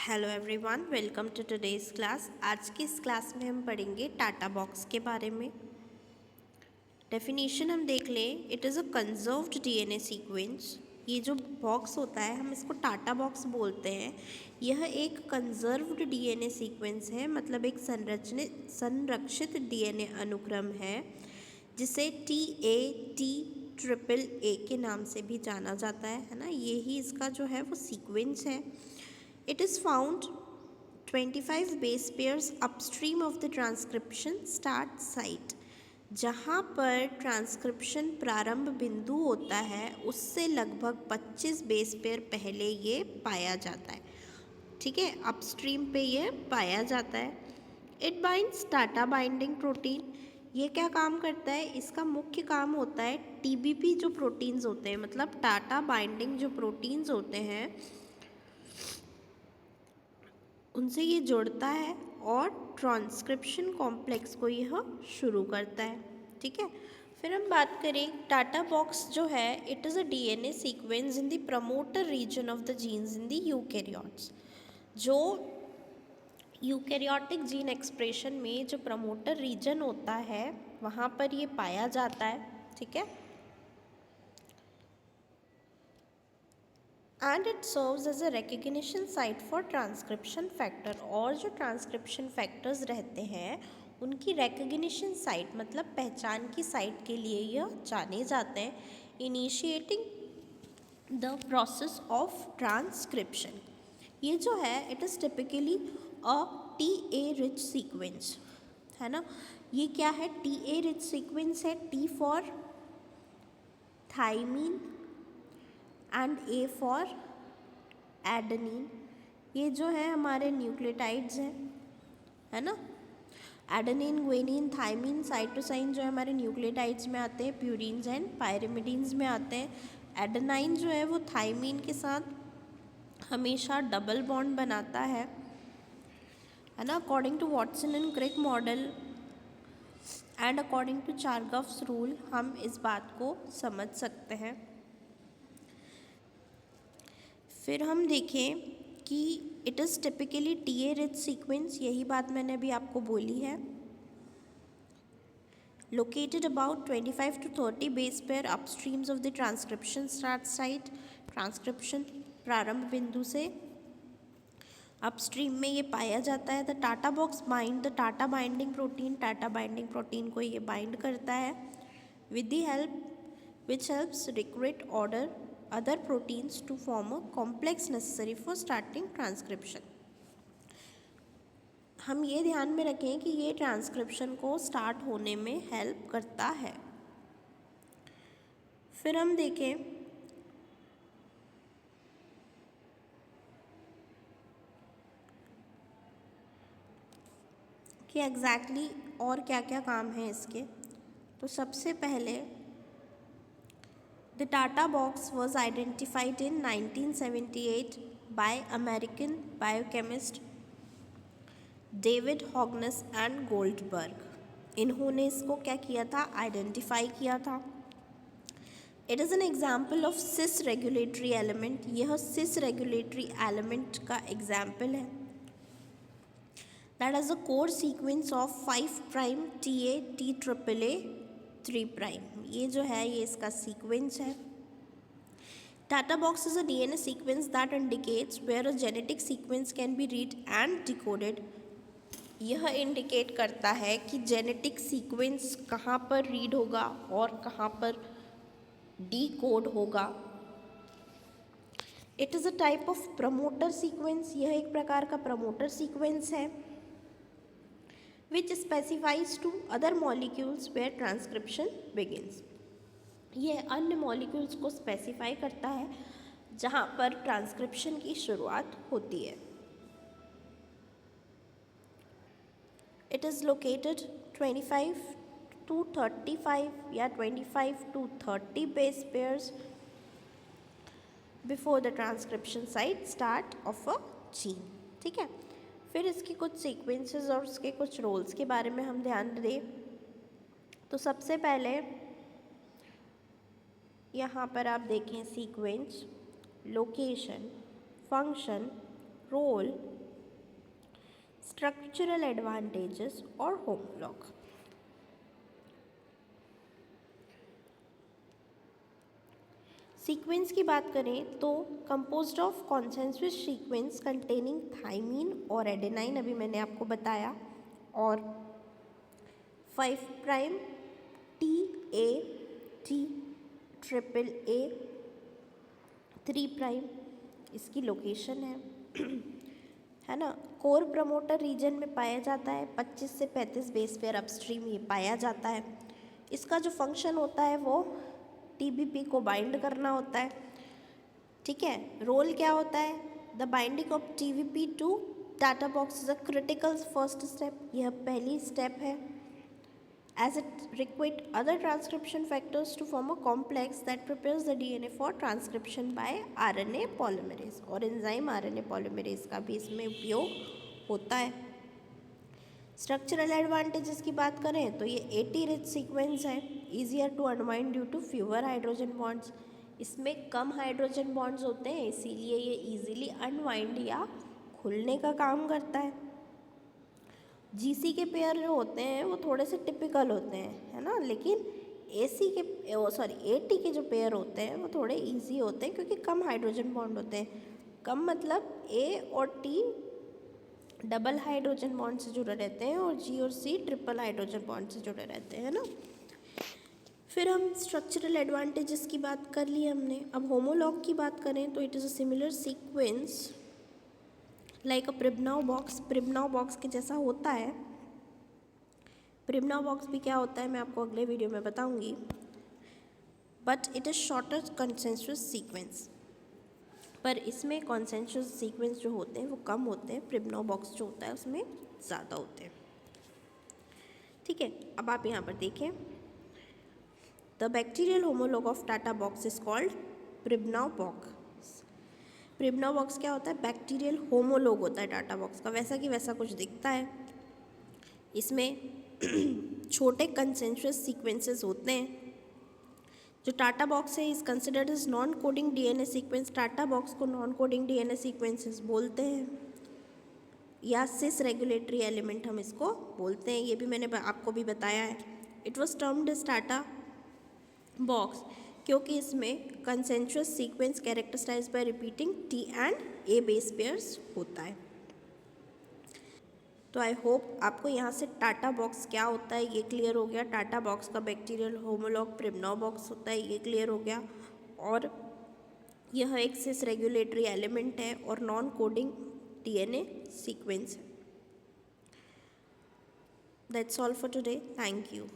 Hello everyone, welcome to today's class. आज की इस क्लास में हम पढ़ेंगे टाटा बॉक्स के बारे में। डेफिनेशन हम देख लें। It is a conserved DNA sequence. ये जो बॉक्स होता है हम इसको टाटा बॉक्स बोलते हैं। यह एक कंजर्व्ड डीएनए सीक्वेंस है, मतलब एक संरक्षित डीएनए अनुक्रम है जिसे TAT-AAA के नाम से भी जाना जाता है ना। यही इसका जो है वो सीक्वेंस है। It is found 25 base pairs upstream of the transcription start site। जहाँ पर ट्रांसक्रिप्शन प्रारंभ बिंदु होता है उससे लगभग 25 बेस पेयर पहले ये पाया जाता है। ठीक है, अपस्ट्रीम पे ये पाया जाता है। It binds TATA binding protein. ये क्या काम करता है? इसका मुख्य काम होता है TBP जो प्रोटीन्स होते हैं, मतलब टाटा बाइंडिंग जो प्रोटीन्स होते हैं उनसे ये जुड़ता है और ट्रांसक्रिप्शन कॉम्प्लेक्स को यह शुरू करता है। ठीक है, फिर हम बात करें टाटा बॉक्स जो है, it is a DNA sequence in the promoter region of the genes in the eukaryotes. जो यूकैरियोटिक जीन एक्सप्रेशन में जो प्रमोटर रीजन होता है वहाँ पर ये पाया जाता है। ठीक है, and it serves as a recognition site for transcription factor. और जो ट्रांसक्रिप्शन फैक्टर्स रहते हैं उनकी रिकग्निशन साइट, मतलब पहचान की साइट के लिए यह जाने जाते हैं। Initiating the process of transcription. ये जो है it is typically a TA rich sequence है ना। ये क्या है? TA रिच सीक्वेंस है। T for thymine and A for adenine. ये जो है हमारे न्यूक्लियोटाइड्स हैं, है ना। एडेनिन, ग्वानिन, थाइमीन, साइटोसाइन जो है हमारे न्यूक्लियोटाइड्स में आते हैं। प्यूरिन्स एंड पायरिमिडीन्स में आते हैं। एडेनाइन जो है वो थाइमीन के साथ हमेशा डबल बॉन्ड बनाता है ना। According to Watson and Crick model and according to Chargaff's rule हम इस बात को समझ सकते हैं। फिर हम देखें कि it is typically TA rich sequence. यही बात मैंने अभी आपको बोली है। Located about 25 to 30 base pair अपस्ट्रीम्स of the transcription start site. Transcription प्रारंभ बिंदु से अपस्ट्रीम में ये पाया जाता है। The TATA box bind the TATA binding protein. TATA binding protein को ये बाइंड करता है with the help which helps recruit other proteins to form a complex necessary for starting transcription। हम ये ध्यान में रखें कि ये ट्रांसक्रिप्शन को स्टार्ट होने में हेल्प करता है। फिर हम देखें कि एग्जैक्टली और क्या क्या काम है इसके। तो सबसे पहले The Tata box was identified in 1978 by American biochemist David Hogness and Goldberg. इन्होंने इसको क्या किया था? आइडेंटिफाई किया था। It is an example of cis regulatory element. यह सिस रेगुलेटरी एलिमेंट का एग्जाम्पल है। That is a core sequence of 5' TA T-AAA 3'। ये जो है ये इसका सीक्वेंस है। Tata box is a DNA sequence that indicates where a genetic sequence can be read and decoded। यह इंडिकेट करता है कि जेनेटिक सीक्वेंस कहाँ पर रीड होगा और कहाँ पर डीकोड होगा। It is a type of promoter sequence. यह एक प्रकार का प्रमोटर सीक्वेंस है which specifies to other molecules where transcription begins. यह अन्य मॉलिक्यूल्स को स्पेसिफाई करता है जहाँ पर ट्रांसक्रिप्शन की शुरुआत होती है। इट इज़ लोकेटेड 25 to 35 या 25 to 30 base pairs before the transcription site start of a gene. ठीक है, फिर इसकी कुछ सीक्वेंसेस और उसके कुछ रोल्स के बारे में हम ध्यान दें। तो सबसे पहले यहाँ पर आप देखें sequence, location, function, role, structural advantages और homolog। सीक्वेंस की बात करें तो composed of consensus sequence containing thymine और एडेनाइन, अभी मैंने आपको बताया, और 5 prime T A T triple A 3 prime इसकी लोकेशन है ना। कोर प्रमोटर रीजन में पाया जाता है, 25 से 35 बेस पेयर अपस्ट्रीम ये पाया जाता है। इसका जो फंक्शन होता है वो टीबीपी को बाइंड करना होता है, ठीक है। रोल क्या होता है, the binding of TBP to TATA box is a critical first step, यह पहली स्टेप है, as it requires other transcription factors to form a complex that prepares the DNA for transcription by RNA polymerase, और enzyme RNA polymerase का भी इसमें उपयोग होता है। स्ट्रक्चरल एडवांटेजेस की बात करें तो ये 80 रिच सीक्वेंस है, easier to unwind due to fewer hydrogen bonds, इसमें कम हाइड्रोजन बॉन्ड्स होते हैं इसीलिए ये इजीली अनवाइंड या खुलने का काम करता है। जीसी के पेयर जो होते हैं वो थोड़े से टिपिकल होते हैं, है ना, लेकिन एटी के जो पेयर होते हैं वो थोड़े इजी होते हैं क्योंकि कम हाइड्रोजन बॉन्ड होते हैं। कम मतलब ए और टी डबल हाइड्रोजन बॉन्ड से जुड़े रहते हैं और जी और सी ट्रिपल हाइड्रोजन बॉन्ड से जुड़े रहते हैं ना। फिर हम स्ट्रक्चरल एडवांटेजेस की बात कर ली हमने। अब होमोलॉग की बात करें तो it is a similar sequence like a Pribnow box, Pribnow box के जैसा होता है। प्रिबनाउ बॉक्स भी क्या होता है मैं आपको अगले वीडियो में बताऊंगी, but it is shorter consensus sequence, पर इसमें कंसेंसस सीक्वेंस जो होते हैं वो कम होते हैं, प्रिबनाउ बॉक्स जो होता है उसमें ज़्यादा होते हैं, ठीक है। अब आप यहाँ पर देखें, the bacterial homolog of TATA box is called Pribnow box. Pribnow box क्या होता है, बैक्टीरियल होमोलॉग होता है टाटा बॉक्स का, वैसा कि वैसा कुछ दिखता है। इसमें छोटे कंसेंसस सीक्वेंसेस होते हैं। जो टाटा बॉक्स है is considered as non coding DNA sequence, TATA box को नॉन कोडिंग डीएनए सीक्वेंसेस बोलते हैं, या सिस रेगुलेटरी एलिमेंट हम इसको बोलते हैं, ये भी मैंने आपको भी बताया है। It was termed as TATA box क्योंकि इसमें consensus sequence characterised by repeating T and A base pairs होता है। तो आई होप आपको यहाँ से टाटा बॉक्स क्या होता है ये क्लियर हो गया, टाटा बॉक्स का बैक्टीरियल होमोलॉग प्रिबनाउ बॉक्स होता है ये क्लियर हो गया, और यह एक सिस रेगुलेटरी एलिमेंट है और नॉन कोडिंग डीएनए सीक्वेंस है। That's all for today, thank you.